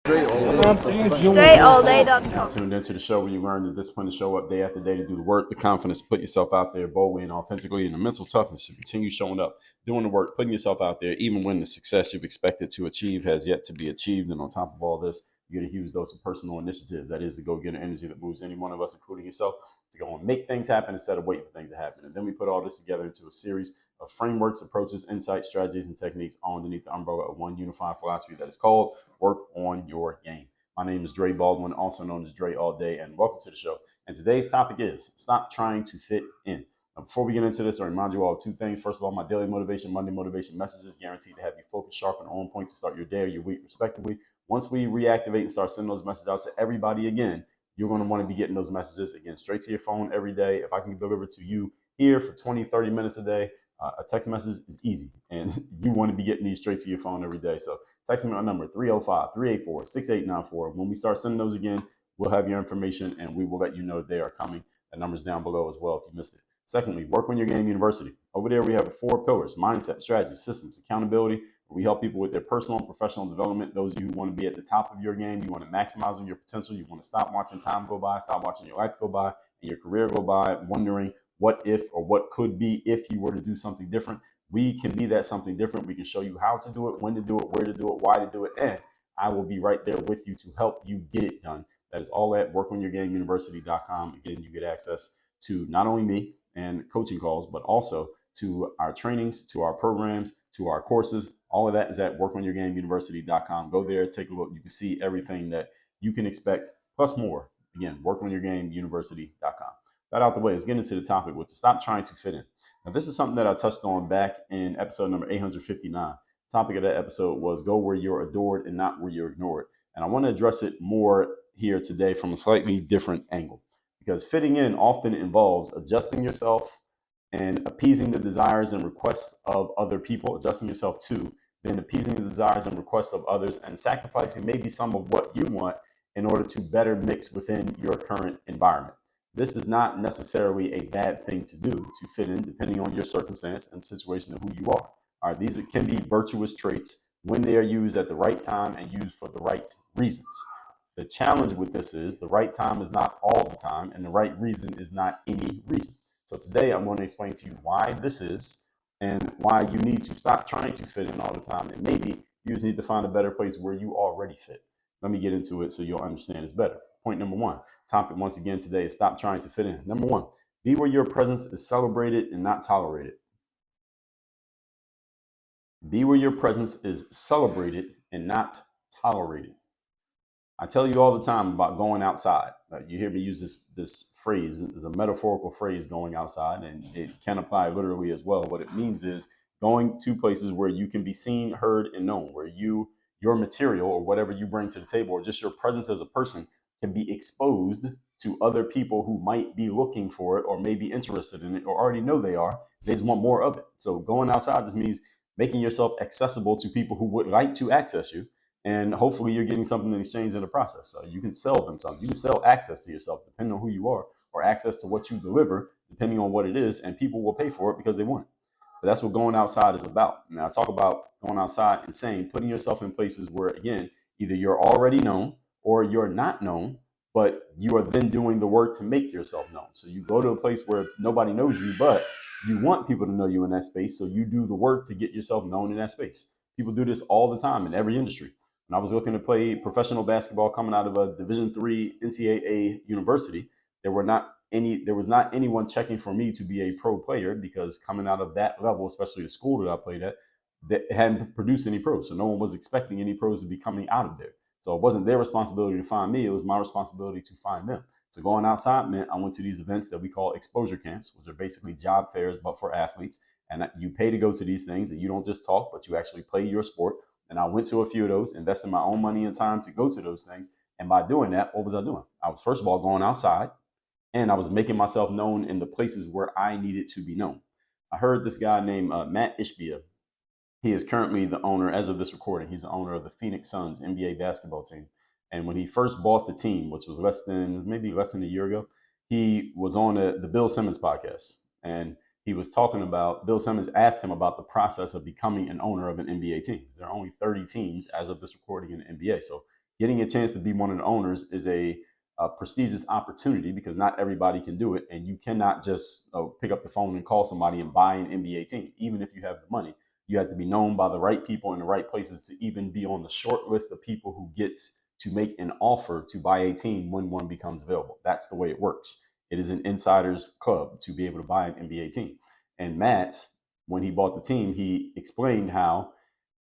StrayAllDay.com. Tuned into the show where you learn the discipline to show up day after day to do the work, the confidence to put yourself out there boldly and authentically, and the mental toughness to continue showing up, doing the work, putting yourself out there, even when the success you've expected to achieve has yet to be achieved. And on top of all this, you get a huge dose of personal initiative. That is the go-getter energy that moves any one of us, including yourself, to go and make things happen instead of waiting for things to happen. And then we put all this together into a series of frameworks, approaches, insights, strategies, and techniques all underneath the umbrella of one unified philosophy that is called Work on Your Game. My name is Dre Baldwin, also known as Dre All Day, and welcome to the show. And today's topic is stop trying to fit in. Now, before we get into this, I remind you all of two things. First of all, my daily motivation, Monday motivation messages guaranteed to have you focused, sharp, and on point to start your day or your week, respectively. Once we reactivate and start sending those messages out to everybody again, you're going to want to be getting those messages again straight to your phone every day. If I can deliver to you here for 20, 30 minutes a day, a text message is easy, and you want to be getting these straight to your phone every day. So text me my number, 305-384-6894. When we start sending those again, we'll have your information, and we will let you know they are coming. The number's down below as well if you missed it. Secondly, Work on Your Game University. Over there, we have 4 pillars: mindset, strategy, systems, accountability. We help people with their personal and professional development. Those of you who want to be at the top of your game, you want to maximize on your potential, you want to stop watching time go by, stop watching your life go by, and your career go by, wondering what if or what could be if you were to do something different. We can be that something different. We can show you how to do it, when to do it, where to do it, why to do it, and I will be right there with you to help you get it done. That is all at workonyourgameuniversity.com. Again, you get access to not only me and coaching calls, but also to our trainings, to our programs, to our courses. All of that is at workonyourgameuniversity.com. Go there, take a look. You can see everything that you can expect, plus more. Again, workonyourgameuniversity.com. That out the way, let's get into the topic, which is stop trying to fit in. Now, this is something that I touched on back in episode number 859. The topic of that episode was go where you're adored and not where you're ignored. And I want to address it more here today from a slightly different angle, because fitting in often involves adjusting yourself and appeasing the desires and requests of other people, adjusting yourself to, then appeasing the desires and requests of others, and sacrificing maybe some of what you want in order to better mix within your current environment. This is not necessarily a bad thing to do to fit in, depending on your circumstance and situation of who you are. All right, these can be virtuous traits when they are used at the right time and used for the right reasons. The challenge with this is the right time is not all the time, and the right reason is not any reason. So today I'm going to explain to you why this is and why you need to stop trying to fit in all the time, and maybe you just need to find a better place where you already fit. Let me get into it so you'll understand this better. Point number 1, topic once again today is stop trying to fit in. Number 1, be where your presence is celebrated and not tolerated. Be where your presence is celebrated and not tolerated. I tell you all the time about going outside. You hear me use this phrase. It's a metaphorical phrase, going outside, and it can apply literally as well. What it means is going to places where you can be seen, heard, and known, where your material or whatever you bring to the table, or just your presence as a person, can be exposed to other people who might be looking for it or may be interested in it or already know they are. They just want more of it. So going outside just means making yourself accessible to people who would like to access you. And hopefully you're getting something in exchange in the process. So you can sell them something. You can sell access to yourself depending on who you are, or access to what you deliver depending on what it is, and people will pay for it because they want it. But that's what going outside is about. Now I talk about going outside and saying, putting yourself in places where, again, either you're already known or you're not known, but you are then doing the work to make yourself known. So you go to a place where nobody knows you, but you want people to know you in that space. So you do the work to get yourself known in that space. People do this all the time in every industry. When I was looking to play professional basketball coming out of a Division III NCAA university, there was not anyone checking for me to be a pro player, because coming out of that level, especially the school that I played at, that hadn't produced any pros. So no one was expecting any pros to be coming out of there. So it wasn't their responsibility to find me. It was my responsibility to find them. So going outside meant I went to these events that we call exposure camps, which are basically job fairs, but for athletes. And you pay to go to these things, and you don't just talk, but you actually play your sport. And I went to a few of those, invested my own money and time to go to those things. And by doing that, what was I doing? I was, first of all, going outside, and I was making myself known in the places where I needed to be known. I heard this guy named Matt Ishbia. He is currently the owner, as of this recording, he's the owner of the Phoenix Suns NBA basketball team. And when he first bought the team, which was maybe less than a year ago, he was on the Bill Simmons podcast. And he was talking about, Bill Simmons asked him about the process of becoming an owner of an NBA team. There are only 30 teams as of this recording in the NBA. So getting a chance to be one of the owners is a prestigious opportunity because not everybody can do it. And you cannot just pick up the phone and call somebody and buy an NBA team. Even if you have the money, you have to be known by the right people in the right places to even be on the short list of people who get to make an offer to buy a team when one becomes available. That's the way it works. It is an insider's club to be able to buy an NBA team. And Matt, when he bought the team, he explained how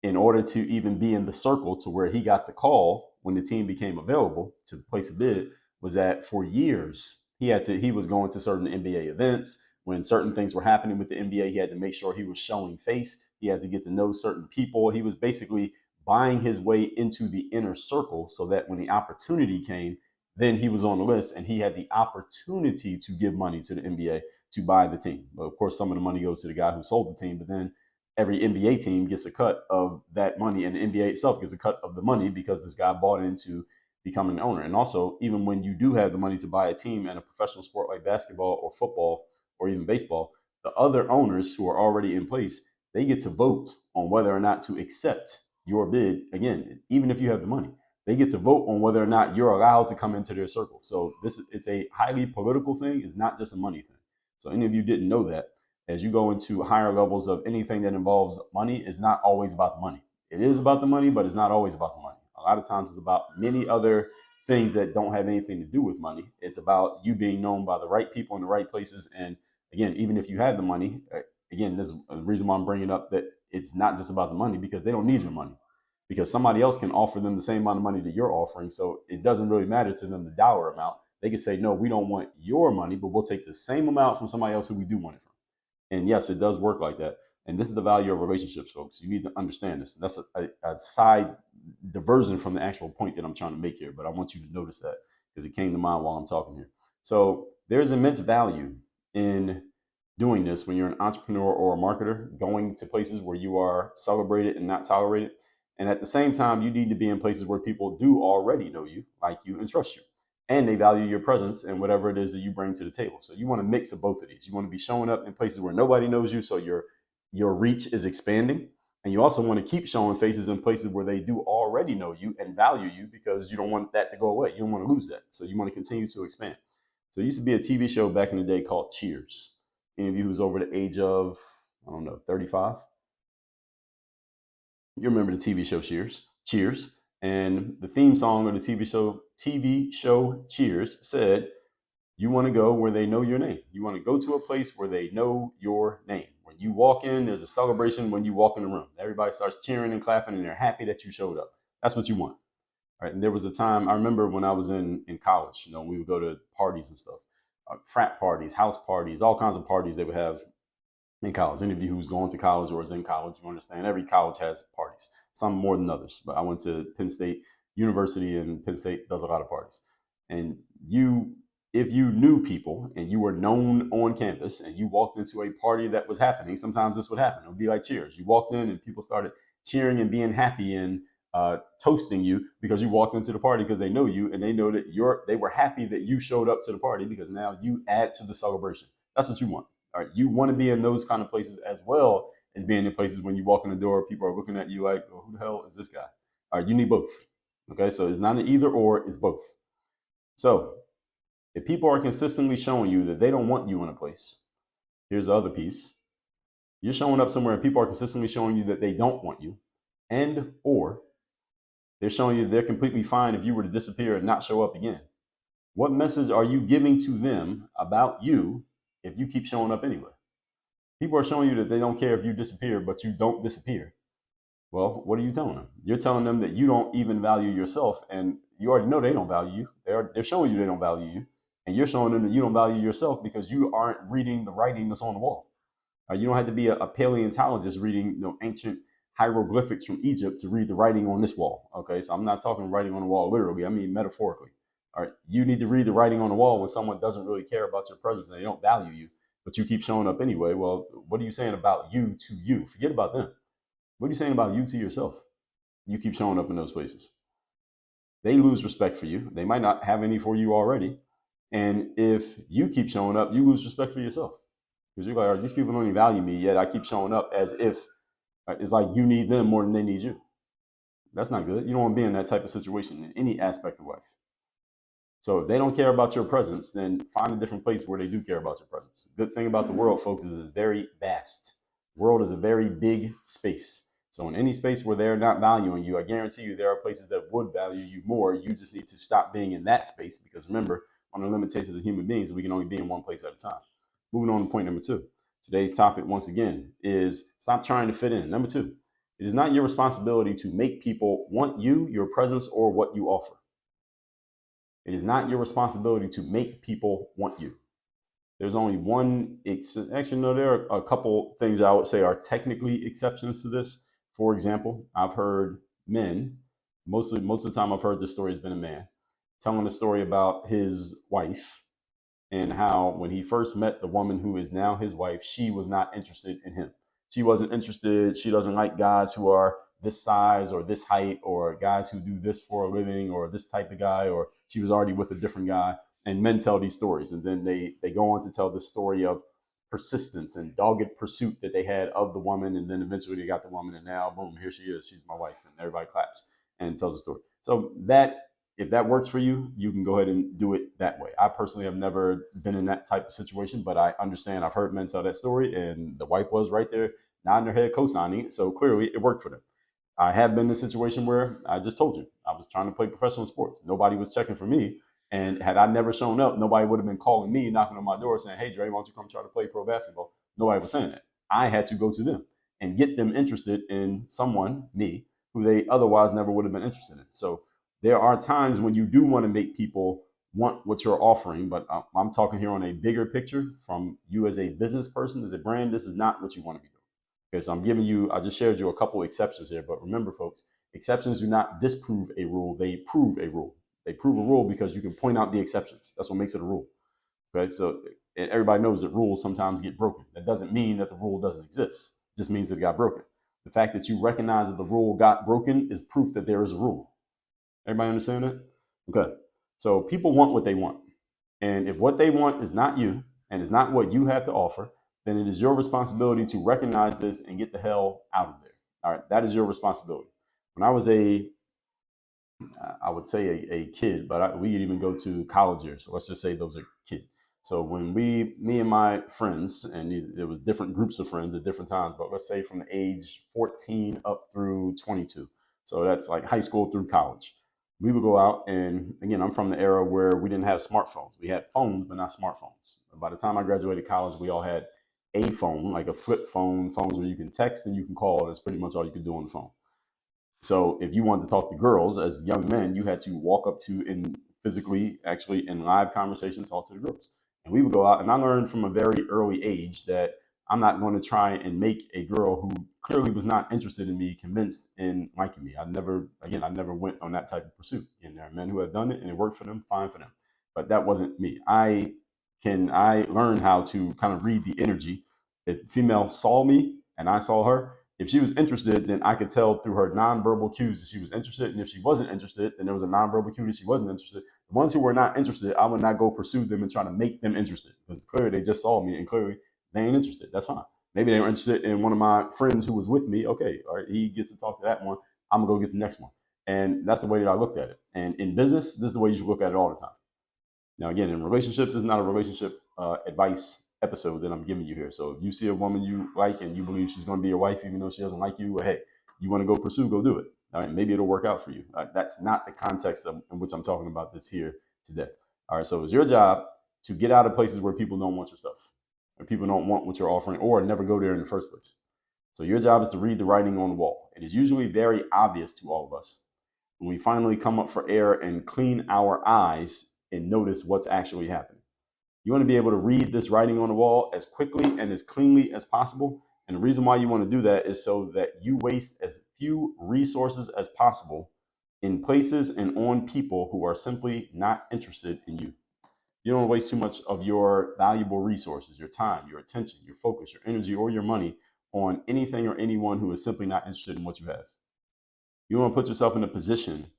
in order to even be in the circle to where he got the call when the team became available to place a bid, was that for years he was going to certain NBA events. When certain things were happening with the NBA, he had to make sure he was showing face. He had to get to know certain people. He was basically buying his way into the inner circle so that when the opportunity came, then he was on the list and he had the opportunity to give money to the NBA to buy the team. But of course, some of the money goes to the guy who sold the team, but then every NBA team gets a cut of that money, and the NBA itself gets a cut of the money because this guy bought into becoming an owner. And also, even when you do have the money to buy a team in a professional sport like basketball or football or even baseball, the other owners who are already in place, they get to vote on whether or not to accept your bid. Again, even if you have the money, they get to vote on whether or not you're allowed to come into their circle. So it's a highly political thing. It's not just a money thing. So any of you didn't know that, as you go into higher levels of anything that involves money, is not always about the money. It is about the money, but it's not always about the money. A lot of times it's about many other things that don't have anything to do with money. It's about you being known by the right people in the right places. And again, even if you have the money, again, this is the reason why I'm bringing up that it's not just about the money, because they don't need your money, because somebody else can offer them the same amount of money that you're offering. So it doesn't really matter to them the dollar amount. They can say, no, we don't want your money, but we'll take the same amount from somebody else who we do want it from. And yes, it does work like that. And this is the value of relationships, folks. You need to understand this. That's a side diversion from the actual point that I'm trying to make here, but I want you to notice that because it came to mind while I'm talking here. So there's immense value in doing this when you're an entrepreneur or a marketer, going to places where you are celebrated and not tolerated. And at the same time, you need to be in places where people do already know you, like you, and trust you. And they value your presence and whatever it is that you bring to the table. So you want a mix of both of these. You want to be showing up in places where nobody knows you, so your reach is expanding. And you also want to keep showing faces in places where they do already know you and value you, because you don't want that to go away. You don't want to lose that. So you want to continue to expand. So there used to be a TV show back in the day called Cheers. Any of you who's over the age of, I don't know, 35? You remember the TV show Cheers. And the theme song of the TV show Cheers said, you want to go where they know your name. You want to go to a place where they know your name. When you walk in, there's a celebration when you walk in the room. Everybody starts cheering and clapping, and they're happy that you showed up. That's what you want. Right? And there was a time, I remember when I was in college, we would go to parties and stuff, frat parties, house parties, all kinds of parties they would have in college. Any of you who's going to college or is in college, you understand every college has parties, some more than others. But I went to Penn State University, and Penn State does a lot of parties. And if you knew people and you were known on campus and you walked into a party that was happening, sometimes this would happen. It would be like Cheers. You walked in and people started cheering and being happy and toasting you because you walked into the party, because they know you and they know that they were happy that you showed up to the party, because now you add to the celebration. That's what you want. All right, you want to be in those kind of places as well as being in places when you walk in the door, people are looking at you like, oh, who the hell is this guy? All right, you need both. Okay, so it's not an either or, it's both. So if people are consistently showing you that they don't want you in a place, here's the other piece. You're showing up somewhere and people are consistently showing you that they don't want you, and or they're showing you they're completely fine if you were to disappear and not show up again. What message are you giving to them about you if you keep showing up anyway? People are showing you that they don't care if you disappear, but you don't disappear. Well, what are you telling them? You're telling them that you don't even value yourself, and you already know they don't value you. They're showing you they don't value you, and you're showing them that you don't value yourself because you aren't reading the writing that's on the wall. You don't have to be a paleontologist reading ancient hieroglyphics from Egypt to read the writing on this wall. Okay, so I'm not talking writing on the wall literally. I mean metaphorically. All right, you need to read the writing on the wall when someone doesn't really care about your presence and they don't value you, but you keep showing up anyway. Well, what are you saying about you to you? Forget about them. What are you saying about you to yourself? You keep showing up in those places. They lose respect for you. They might not have any for you already. And if you keep showing up, you lose respect for yourself. Because you're like, these people don't even value me, yet I keep showing up as if it's like you need them more than they need you. That's not good. You don't want to be in that type of situation in any aspect of life. So if they don't care about your presence, then find a different place where they do care about your presence. The good thing about the world, folks, is it's very vast. The world is a very big space. So in any space where they're not valuing you, I guarantee you there are places that would value you more. You just need to stop being in that space because remember, on the limitations of human beings, we can only be in one place at a time. Moving on to point number 2. Today's topic, once again, is stop trying to fit in. Number 2, it is not your responsibility to make people want you, your presence, or what you offer. It is not your responsibility to make people want you. There's only one, actually, no, there are a couple things I would say are technically exceptions to this. For example, I've heard men, most of the time I've heard this story has been a man, telling a story about his wife and how when he first met the woman who is now his wife, she was not interested in him. She wasn't interested. She doesn't like guys who are this size or this height or guys who do this for a living or this type of guy, or she was already with a different guy. And men tell these stories. And then they go on to tell the story of persistence and dogged pursuit that they had of the woman. And then eventually they got the woman and now, boom, here she is. She's my wife. And everybody claps and tells the story. So that if that works for you, you can go ahead and do it that way. I personally have never been in that type of situation, but I understand. I've heard men tell that story, and the wife was right there nodding her head, co-signing it. So clearly it worked for them. I have been in a situation where I just told you, I was trying to play professional sports. Nobody was checking for me. And had I never shown up, nobody would have been calling me, knocking on my door saying, hey, Dre, why don't you come try to play pro basketball? Nobody was saying that. I had to go to them and get them interested in someone, me, who they otherwise never would have been interested in. So there are times when you do want to make people want what you're offering, but I'm talking here on a bigger picture from you as a business person, as a brand. This is not what you want to be doing. Okay, so I just shared you a couple exceptions here, but remember, folks, exceptions do not disprove a rule, they prove a rule. They prove a rule because you can point out the exceptions. That's what makes it a rule. Okay, so everybody knows that rules sometimes get broken. That doesn't mean that the rule doesn't exist. It just means that it got broken. The fact that you recognize that the rule got broken is proof that there is a rule. Everybody understand that? Okay. So people want what they want. And if what they want is not you and is not what you have to offer, then it is your responsibility to recognize this and get the hell out of there. All right. That is your responsibility. When I was I would say a kid, but we could even go to college years. So let's just say those are kids. So when me and my friends, and there was different groups of friends at different times, but let's say from the age 14 up through 22. So that's like high school through college. We would go out, and again, I'm from the era where we didn't have smartphones. We had phones, but not smartphones. By the time I graduated college, we all had a phone, like a flip phone, phones where you can text and you can call. That's pretty much all you could do on the phone. So if you wanted to talk to girls as young men, you had to walk up to and physically, actually in live conversation, talk to the girls. And we would go out, and I learned from a very early age that I'm not going to try and make a girl who clearly was not interested in me convinced in liking me. I never went on that type of pursuit. And there are men who have done it and it worked for them, fine for them. But that wasn't me. I learned how to kind of read the energy. If a female saw me and I saw her, if she was interested, then I could tell through her nonverbal cues that she was interested. And if she wasn't interested, then there was a nonverbal cue that she wasn't interested. The ones who were not interested, I would not go pursue them and try to make them interested because clearly they just saw me and clearly they ain't interested. That's fine. Maybe they were interested in one of my friends who was with me. Okay, all right, he gets to talk to that one. I'm gonna go get the next one. And that's the way that I looked at it. And in business, this is the way you should look at it all the time. Now, again, in relationships, this is not a relationship advice episode that I'm giving you here. So if you see a woman you like and you believe she's going to be your wife, even though she doesn't like you, well, hey, you want to go pursue, go do it. All right, maybe it'll work out for you. That's not the context in which I'm talking about this here today. All right, so it's your job to get out of places where people don't want your stuff, or people don't want what you're offering, or never go there in the first place. So your job is to read the writing on the wall. It is usually very obvious to all of us when we finally come up for air and clean our eyes and notice what's actually happening. You want to be able to read this writing on the wall as quickly and as cleanly as possible. And the reason why you want to do that is so that you waste as few resources as possible in places and on people who are simply not interested in you. You don't want to waste too much of your valuable resources, your time, your attention, your focus, your energy, or your money on anything or anyone who is simply not interested in what you have. You want to put yourself in a position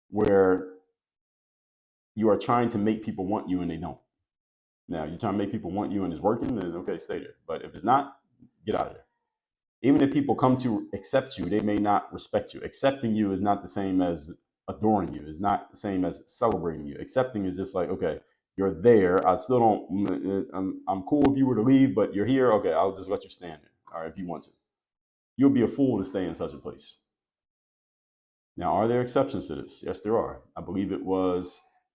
where you are trying to make people want you and they don't. Now, you're trying to make people want you and it's working, then okay, stay there. But if it's not, get out of there. Even if people come to accept you, they may not respect you. Accepting you is not the same as adoring you. It's not the same as celebrating you. Accepting is just like, okay, you're there. I still don't. I'm cool if you were to leave, but you're here. Okay, I'll just let you stand there. All right, if you want to. You'll be a fool to stay in such a place. Now, are there exceptions to this? Yes, there are. I believe I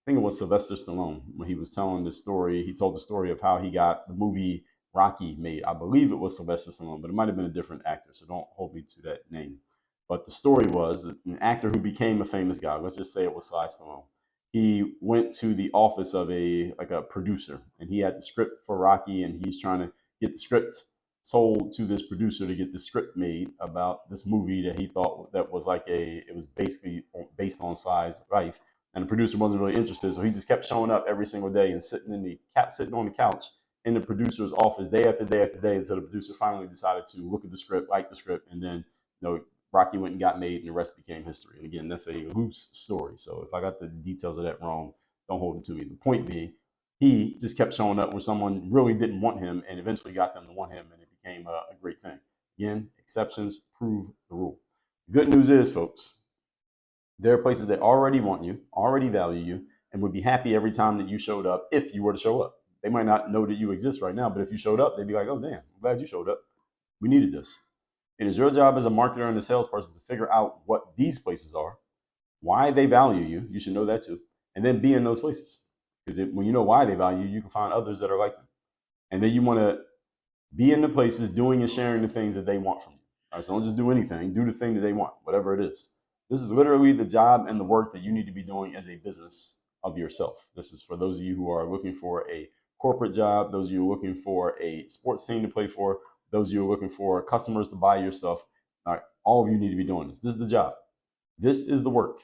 think it was Sylvester Stallone when he was telling the story. He told the story of how he got the movie Rocky made. I believe it was Sylvester Stallone, but it might have been a different actor, so don't hold me to that name. But the story was that an actor who became a famous guy, let's just say it was Sly Stallone. He went to the office of a producer, and he had the script for Rocky, and he's trying to get the script sold to this producer to get the script made about this movie that he thought that was it was basically based on Sly's life. And the producer wasn't really interested, so he just kept showing up every single day and sitting on the couch in the producer's office day after day after day until the producer finally decided to look at the script, like the script, and then Rocky went and got made, and the rest became history. And again, that's a loose story, so if I got the details of that wrong, don't hold it to me. The point being, he just kept showing up where someone really didn't want him and eventually got them to want him, and it became a great thing. Again, exceptions prove the rule. Good news is, folks, there are places that already want you, already value you, and would be happy every time that you showed up if you were to show up. They might not know that you exist right now, but if you showed up, they'd be like, oh, damn, I'm glad you showed up. We needed this. It is your job as a marketer and a salesperson to figure out what these places are, why they value you. You should know that too. And then be in those places. Because when you know why they value you, you can find others that are like them. And then you want to be in the places doing and sharing the things that they want from you. All right, so don't just do anything. Do the thing that they want, whatever it is. This is literally the job and the work that you need to be doing as a business of yourself. This is for those of you who are looking for a corporate job, those of you who are looking for a sports team to play for, those of you who are looking for customers to buy your stuff. All right, all of you need to be doing this. This is the job. This is the work.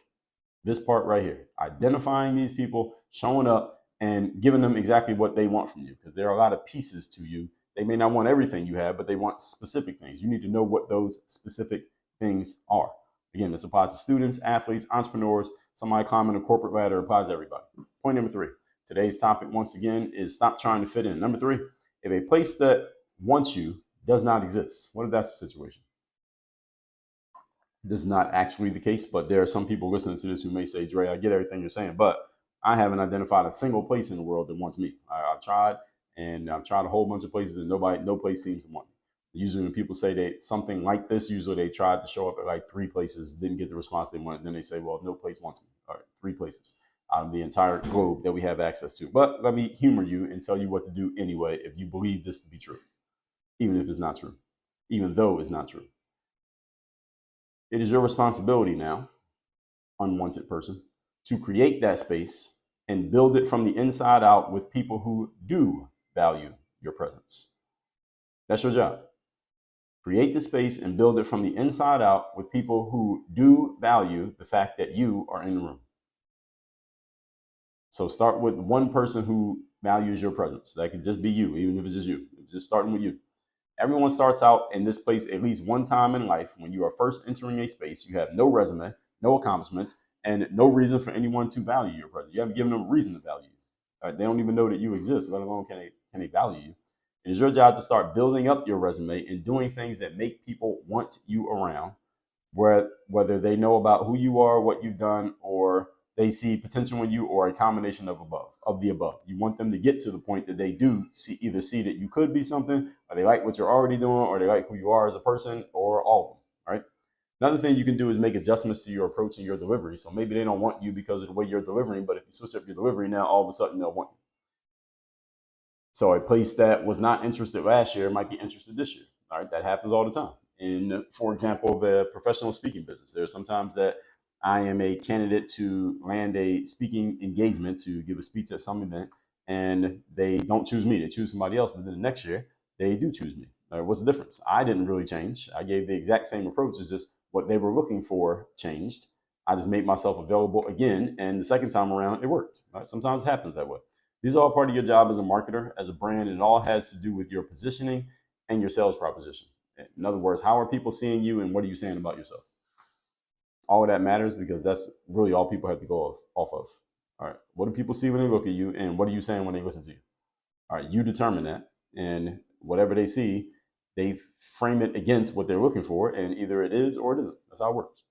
This part right here, identifying these people, showing up, and giving them exactly what they want from you, because there are a lot of pieces to you. They may not want everything you have, but they want specific things. You need to know what those specific things are. Again, this applies to students, athletes, entrepreneurs, somebody climbing a corporate ladder. It applies to everybody. Point number 3. Today's topic, once again, is stop trying to fit in. Number 3, if a place that wants you does not exist, what if that's the situation? This is not actually the case, but there are some people listening to this who may say, Dre, I get everything you're saying, but I haven't identified a single place in the world that wants me. I've tried, and I've tried a whole bunch of places, and no place seems to want me. Usually when people say that something like this, usually they tried to show up at like 3 places, didn't get the response they wanted. Then they say, well, no place wants me. All right, 3 places out of the entire globe that we have access to. But let me humor you and tell you what to do anyway if you believe this to be true, even if it's not true, even though it's not true. It is your responsibility now, unwanted person, to create that space and build it from the inside out with people who do value your presence. That's your job. Create the space and build it from the inside out with people who do value the fact that you are in the room. So start with one person who values your presence. That could just be you, even if it's just you. It's just starting with you. Everyone starts out in this place at least one time in life. When you are first entering a space, you have no resume, no accomplishments, and no reason for anyone to value your presence. You haven't given them a reason to value you. Right? They don't even know that you exist, let alone can they value you. It is your job to start building up your resume and doing things that make people want you around, whether they know about who you are, what you've done, or they see potential in you, or a combination of the above. You want them to get to the point that they do either see that you could be something, or they like what you're already doing, or they like who you are as a person, or all of them. All right. Another thing you can do is make adjustments to your approach and your delivery. So maybe they don't want you because of the way you're delivering, but if you switch up your delivery now, all of a sudden they'll want you. So a place that was not interested last year might be interested this year. All right, that happens all the time. In, for example, the professional speaking business, there are sometimes that I am a candidate to land a speaking engagement to give a speech at some event, and they don't choose me. They choose somebody else, but then the next year they do choose me. What's the difference? I didn't really change. I gave the exact same approach. It's just what they were looking for changed. I just made myself available again, and the second time around, it worked. Right? Sometimes it happens that way. These are all part of your job as a marketer, as a brand, and it all has to do with your positioning and your sales proposition. In other words, how are people seeing you, and what are you saying about yourself? All of that matters, because that's really all people have to go off of. All right, what do people see when they look at you, and what are you saying when they listen to you? All right, you determine that, and whatever they see, they frame it against what they're looking for, and either it is or it isn't. That's how it works.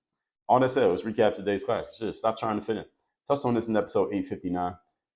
All that said, let's recap today's class. Stop trying to fit in. Touched on this in episode 859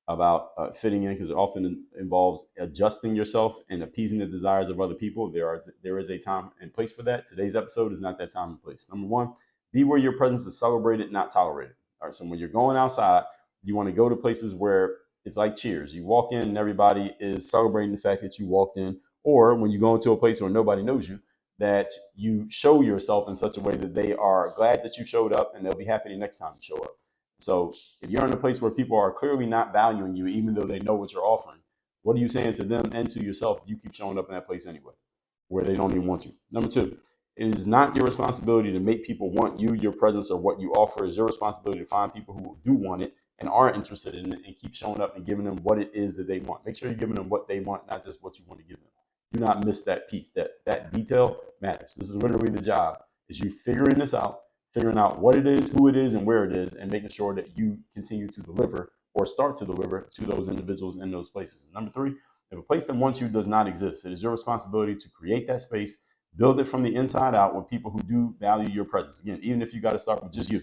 about fitting in, because it often involves adjusting yourself and appeasing the desires of other people. There is a time and place for that. Today's episode is not that time and place. Number one, be where your presence is celebrated, not tolerated. All right, so when you're going outside, you want to go to places where it's like Cheers. You walk in and everybody is celebrating the fact that you walked in. Or when you go into a place where nobody knows you, that you show yourself in such a way that they are glad that you showed up and they'll be happy the next time you show up. So if you're in a place where people are clearly not valuing you, even though they know what you're offering, what are you saying to them and to yourself if you keep showing up in that place anyway, where they don't even want you? Number two, it is not your responsibility to make people want you, your presence, or what you offer. It's your responsibility to find people who do want it and are interested in it, and keep showing up and giving them what it is that they want. Make sure you're giving them what they want, not just what you want to give them. Do not miss that piece. That detail matters. This is literally the job, is you figuring this out, figuring out what it is, who it is, and where it is, and making sure that you continue to deliver or start to deliver to those individuals in those places. Number three, if a place that wants you does not exist, it is your responsibility to create that space, build it from the inside out with people who do value your presence. Again, even if you got to start with just you,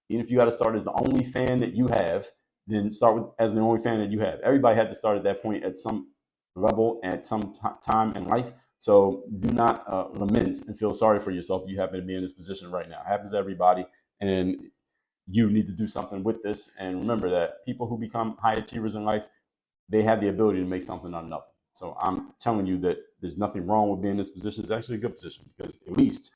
even if you got to start as the only fan that you have, then start with as the only fan that you have. Everybody had to start at that point at some level at some time in life. So do not lament and feel sorry for yourself if you happen to be in this position right now. It happens to everybody, and you need to do something with this. And remember that people who become high achievers in life, they have the ability to make something out of nothing. So I'm telling you that there's nothing wrong with being in this position. It's actually a good position, because at least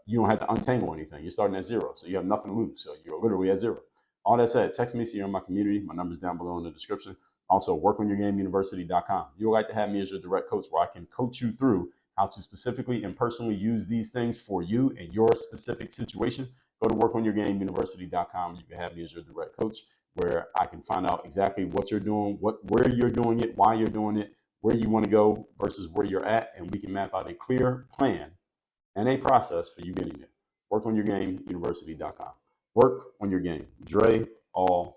you don't have to untangle anything. You're starting at zero, so you have nothing to lose. So you're literally at zero. All that said, text me so you're in my community. My number's down below in the description. Also, workonyourgameuniversity.com. You would like to have me as your direct coach, where I can coach you through how to specifically and personally use these things for you in your specific situation. Go to workonyourgameuniversity.com. You can have me as your direct coach, where I can find out exactly what you're doing, where you're doing it, why you're doing it, where you want to go versus where you're at, and we can map out a clear plan and a process for you getting there. Workonyourgameuniversity.com. Work on your game. Dre, all